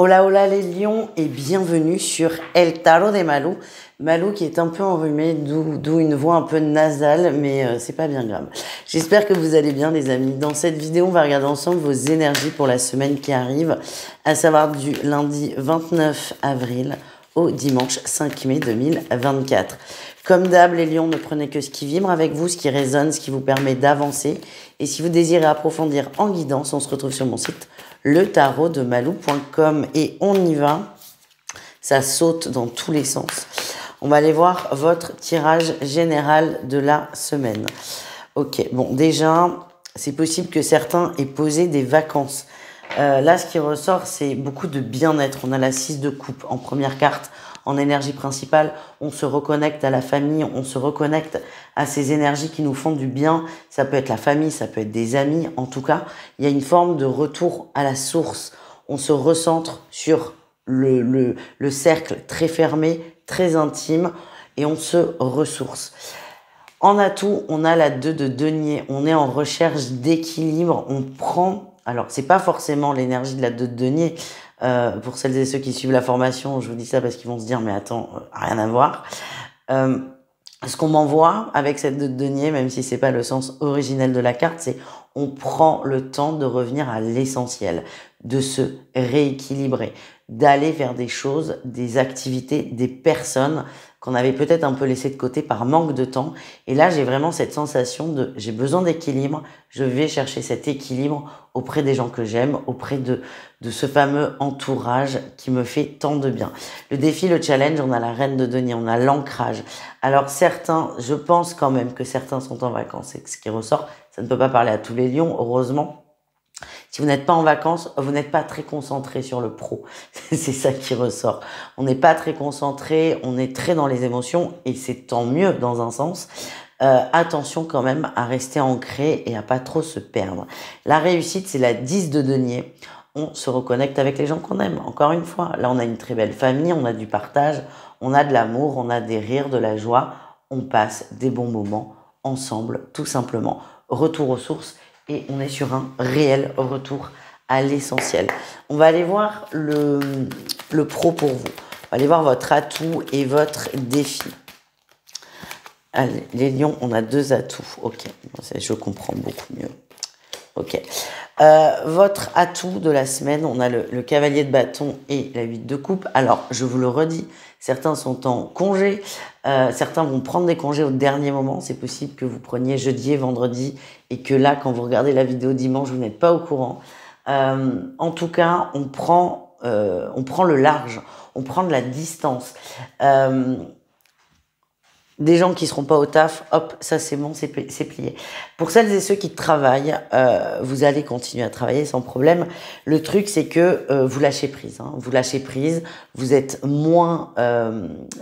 Hola hola les lions et bienvenue sur El Tarot de Malou. Malou qui est un peu enrhumé, d'où une voix un peu nasale, mais c'est pas bien grave. J'espère que vous allez bien les amis. Dans cette vidéo, on va regarder ensemble vos énergies pour la semaine qui arrive, à savoir du lundi 29 avril au dimanche 5 mai 2024. Comme d'hab, les lions, ne prenez que ce qui vibre avec vous, ce qui résonne, ce qui vous permet d'avancer. Et si vous désirez approfondir en guidance, on se retrouve sur mon site letaroddemalou.com et on y va. Ça saute dans tous les sens. On va aller voir votre tirage général de la semaine. Ok, bon, déjà, c'est possible que certains aient posé des vacances. Là, ce qui ressort, c'est beaucoup de bien-être. On a la 6 de coupe en première carte. En énergie principale, on se reconnecte à la famille, on se reconnecte à ces énergies qui nous font du bien. Ça peut être la famille, ça peut être des amis. En tout cas, il y a une forme de retour à la source. On se recentre sur le cercle très fermé, très intime, et on se ressource. En atout, on a la 2 de denier. On est en recherche d'équilibre. On prend... Alors, c'est pas forcément l'énergie de la 2 de denier. Pour celles et ceux qui suivent la formation, je vous dis ça parce qu'ils vont se dire mais attends, rien à voir. Ce qu'on m'envoie avec cette 2 de denier, même si c'est pas le sens originel de la carte, c'est on prend le temps de revenir à l'essentiel, de se rééquilibrer, d'aller vers des choses, des activités, des personnes qu'on avait peut-être un peu laissé de côté par manque de temps. Et là, j'ai vraiment cette sensation de j'ai besoin d'équilibre, je vais chercher cet équilibre auprès des gens que j'aime, auprès de ce fameux entourage qui me fait tant de bien. Le défi, le challenge, on a la reine de denier, on a l'ancrage. Alors certains, je pense quand même que certains sont en vacances, c'est ce qui ressort. Ça ne peut pas parler à tous les lions, heureusement. Si vous n'êtes pas en vacances, vous n'êtes pas très concentré sur le pro. C'est ça qui ressort. On n'est pas très concentré, on est très dans les émotions et c'est tant mieux dans un sens. Attention quand même à rester ancré et à pas trop se perdre. La réussite, c'est la 10 de denier. On se reconnecte avec les gens qu'on aime. Encore une fois, là, on a une très belle famille, on a du partage, on a de l'amour, on a des rires, de la joie. On passe des bons moments ensemble, tout simplement. Retour aux sources. Et on est sur un réel retour à l'essentiel. On va aller voir le pro pour vous. On va aller voir votre atout et votre défi. Allez, les lions, on a 2 atouts. Ok, je comprends beaucoup mieux. Ok. Votre atout de la semaine, on a le cavalier de bâton et la 8 de coupe. Alors, je vous le redis, certains sont en congé, certains vont prendre des congés au dernier moment. C'est possible que vous preniez jeudi et vendredi et que là, quand vous regardez la vidéo dimanche, vous n'êtes pas au courant. En tout cas, on prend le large, on prend de la distance. Des gens qui seront pas au taf, hop, ça c'est bon, c'est plié. Pour celles et ceux qui travaillent, vous allez continuer à travailler sans problème. Le truc, c'est que vous lâchez prise. Hein. Vous lâchez prise, vous êtes moins...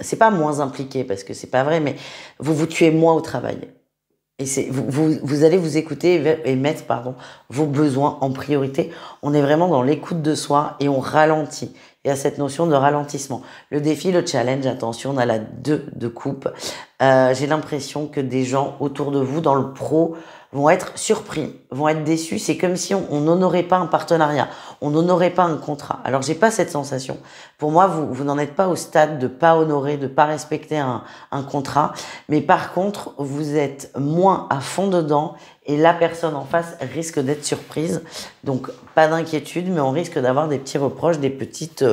c'est pas moins impliqué, parce que c'est pas vrai, mais vous vous tuez moins au travail. Et vous allez vous écouter et mettre vos besoins en priorité. On est vraiment dans l'écoute de soi et on ralentit. Il y a cette notion de ralentissement. Le défi, le challenge, attention, on a la 2 de coupe. J'ai l'impression que des gens autour de vous, dans le pro, vont être surpris, vont être déçus. C'est comme si on n'honorait pas un partenariat, on n'honorait pas un contrat. Alors, j'ai pas cette sensation. Pour moi, vous n'en êtes pas au stade de pas honorer, de pas respecter un contrat. Mais par contre, vous êtes moins à fond dedans et la personne en face risque d'être surprise. Donc, pas d'inquiétude, mais on risque d'avoir des petits reproches, des petites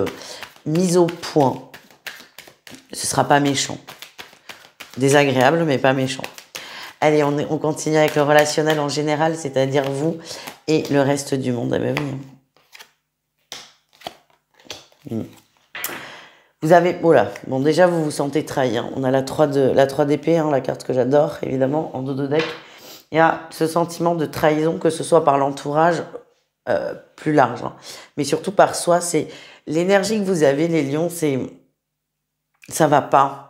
mises au point. Ce sera pas méchant. Désagréable, mais pas méchant. Allez, on continue avec le relationnel en général, c'est-à-dire vous et le reste du monde. Ah ben oui. Vous avez... Oh là, bon déjà vous vous sentez trahi. Hein. On a la 3 d'épée, hein, la carte que j'adore, évidemment, en dos de deck. Il y a ce sentiment de trahison, que ce soit par l'entourage plus large, hein. Mais surtout par soi. C'est l'énergie que vous avez, les lions, c'est... Ça va pas.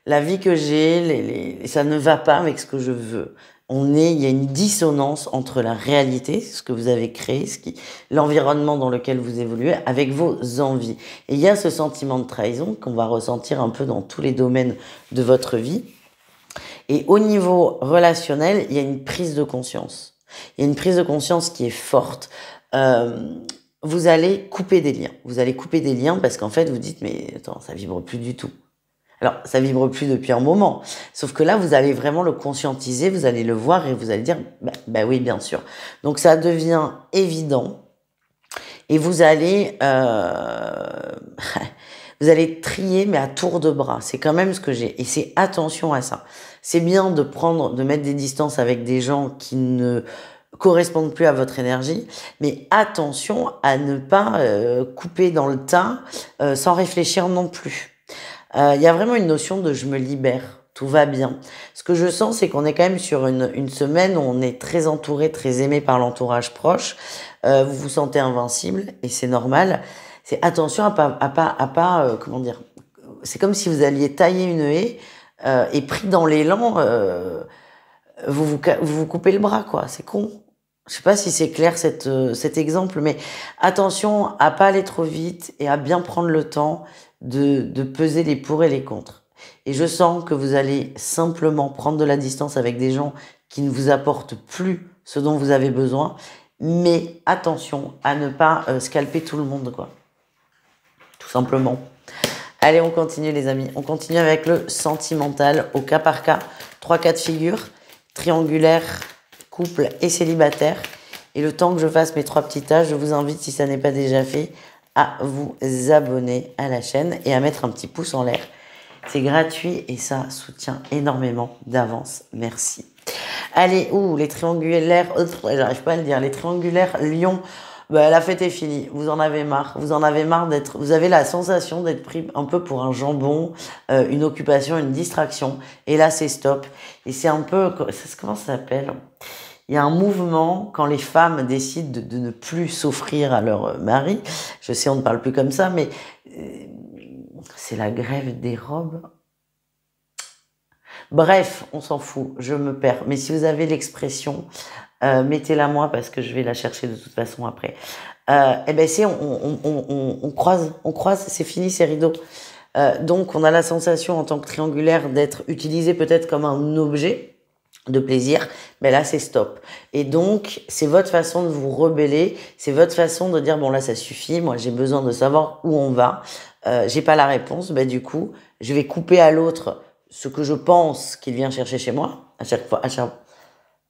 La vie que j'ai, ça ne va pas avec ce que je veux. Il y a une dissonance entre la réalité, ce que vous avez créé, l'environnement dans lequel vous évoluez, avec vos envies. Et il y a ce sentiment de trahison qu'on va ressentir un peu dans tous les domaines de votre vie. Et au niveau relationnel, il y a une prise de conscience. Il y a une prise de conscience qui est forte. vous allez couper des liens. Vous allez couper des liens parce qu'en fait, vous dites, mais attends, ça vibre plus du tout. Alors, ça vibre plus depuis un moment. Sauf que là, vous allez vraiment le conscientiser, vous allez le voir et vous allez dire, bah oui, bien sûr. Donc, ça devient évident et vous allez trier, mais à tour de bras. C'est quand même ce que j'ai. Et c'est attention à ça. C'est bien de mettre des distances avec des gens qui ne correspondent plus à votre énergie, mais attention à ne pas couper dans le tas sans réfléchir non plus. Il y a vraiment une notion de je me libère, tout va bien. Ce que je sens, c'est qu'on est quand même sur une semaine où on est très entouré, très aimé par l'entourage proche. Vous vous sentez invincible et c'est normal. C'est attention à pas comment dire. C'est comme si vous alliez tailler une haie et pris dans l'élan, vous coupez le bras, quoi. C'est con. Je sais pas si c'est clair cet exemple, mais attention à pas aller trop vite et à bien prendre le temps de peser les pour et les contre. Et je sens que vous allez simplement prendre de la distance avec des gens qui ne vous apportent plus ce dont vous avez besoin, mais attention à ne pas scalper tout le monde, quoi. Tout simplement. Allez, on continue les amis. On continue avec le sentimental au cas par cas. 3 cas de figure, triangulaire, couple et célibataire. Et le temps que je fasse mes 3 petits tas, je vous invite, si ça n'est pas déjà fait, à vous abonner à la chaîne et à mettre un petit pouce en l'air. C'est gratuit et ça soutient énormément d'avance. Merci. Allez, les triangulaires, j'arrive pas à le dire, les triangulaires Lion, la fête est finie, vous en avez marre. Vous en avez marre vous avez la sensation d'être pris un peu pour un jambon, une occupation, une distraction. Et là, c'est stop. Et c'est un peu, comment ça s'appelle ? Il y a un mouvement quand les femmes décident de ne plus s'offrir à leur mari. Je sais, on ne parle plus comme ça, mais c'est la grève des robes. Bref, on s'en fout, je me perds. Mais si vous avez l'expression, mettez-la moi parce que je vais la chercher de toute façon après. On croise, c'est fini, c'est rideau. Donc, on a la sensation en tant que triangulaire d'être utilisé peut-être comme un objet de plaisir, mais là c'est stop. Et donc c'est votre façon de vous rebeller, c'est votre façon de dire bon là ça suffit, moi j'ai besoin de savoir où on va, j'ai pas la réponse, du coup je vais couper à l'autre ce que je pense qu'il vient chercher chez moi à chaque fois,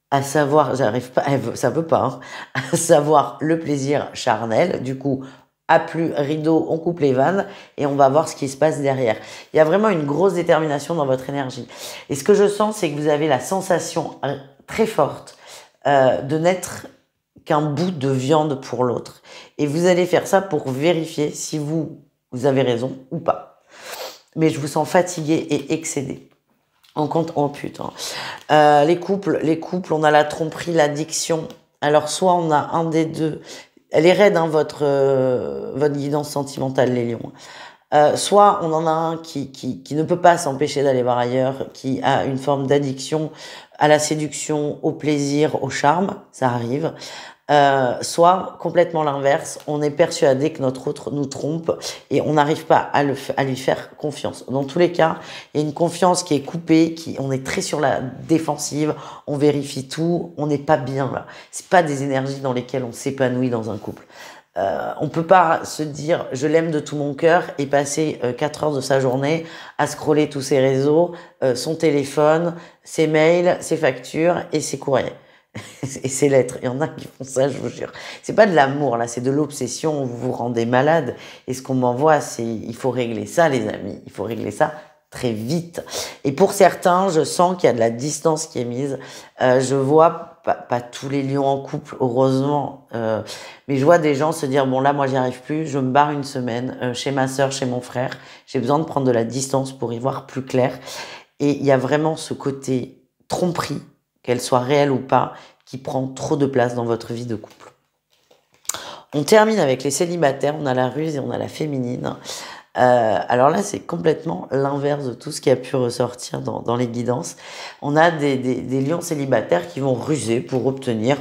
à savoir, j'arrive pas, ça veut pas, hein, à savoir le plaisir charnel, du coup à plus rideau, on coupe les vannes et on va voir ce qui se passe derrière. Il y a vraiment une grosse détermination dans votre énergie. Et ce que je sens, c'est que vous avez la sensation très forte de n'être qu'un bout de viande pour l'autre. Et vous allez faire ça pour vérifier si vous avez raison ou pas. Mais je vous sens fatigué et excédé. On compte, oh putain. Les couples, on a la tromperie, l'addiction. Alors soit on a un des deux. Elle est raide, hein, votre guidance sentimentale, les lions. Soit on en a un qui ne peut pas s'empêcher d'aller voir ailleurs, qui a une forme d'addiction à la séduction, au plaisir, au charme, ça arrive. Soit complètement l'inverse, on est persuadé que notre autre nous trompe et on n'arrive pas à lui faire confiance. Dans tous les cas, il y a une confiance qui est coupée, on est très sur la défensive, on vérifie tout, on n'est pas bien là. C'est pas des énergies dans lesquelles on s'épanouit dans un couple. On peut pas se dire je l'aime de tout mon cœur et passer 4 heures de sa journée à scroller tous ses réseaux, son téléphone, ses mails, ses factures et ses courriers. Et ses lettres. Il y en a qui font ça, je vous jure. C'est pas de l'amour, là, c'est de l'obsession. Vous vous rendez malade. Et ce qu'on m'envoie, il faut régler ça, les amis. Il faut régler ça très vite. Et pour certains, je sens qu'il y a de la distance qui est mise. Je vois pas tous les lions en couple, heureusement. Mais je vois des gens se dire, bon, là, moi, j'y arrive plus. Je me barre une semaine chez ma sœur, chez mon frère. J'ai besoin de prendre de la distance pour y voir plus clair. Et il y a vraiment ce côté tromperie, qu'elle soit réelle ou pas, qui prend trop de place dans votre vie de couple. On termine avec les célibataires, on a la ruse et on a la féminine. Alors là, c'est complètement l'inverse de tout ce qui a pu ressortir dans les guidances. On a des lions célibataires qui vont ruser pour obtenir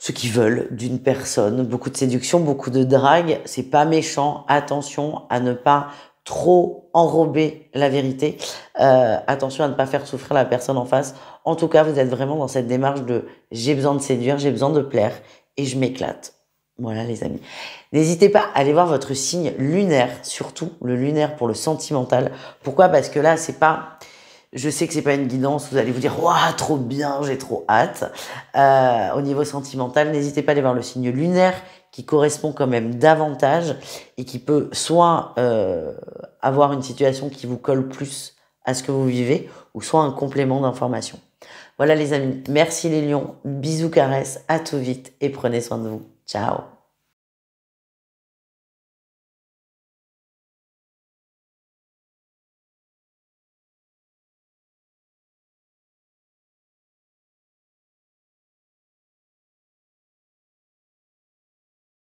ce qu'ils veulent d'une personne. Beaucoup de séduction, beaucoup de drague. C'est pas méchant. Attention à ne pas trop enrober la vérité. Attention à ne pas faire souffrir la personne en face. En tout cas, vous êtes vraiment dans cette démarche de j'ai besoin de séduire, j'ai besoin de plaire et je m'éclate. Voilà les amis. N'hésitez pas à aller voir votre signe lunaire, surtout le lunaire pour le sentimental. Pourquoi? Parce que là, c'est pas... Je sais que c'est pas une guidance, vous allez vous dire « Waouh, trop bien, j'ai trop hâte ». Au niveau sentimental, n'hésitez pas à aller voir le signe lunaire qui correspond quand même davantage et qui peut soit avoir une situation qui vous colle plus à ce que vous vivez ou soit un complément d'information. Voilà les amis, merci les lions, bisous caresses, à tout vite et prenez soin de vous. Ciao.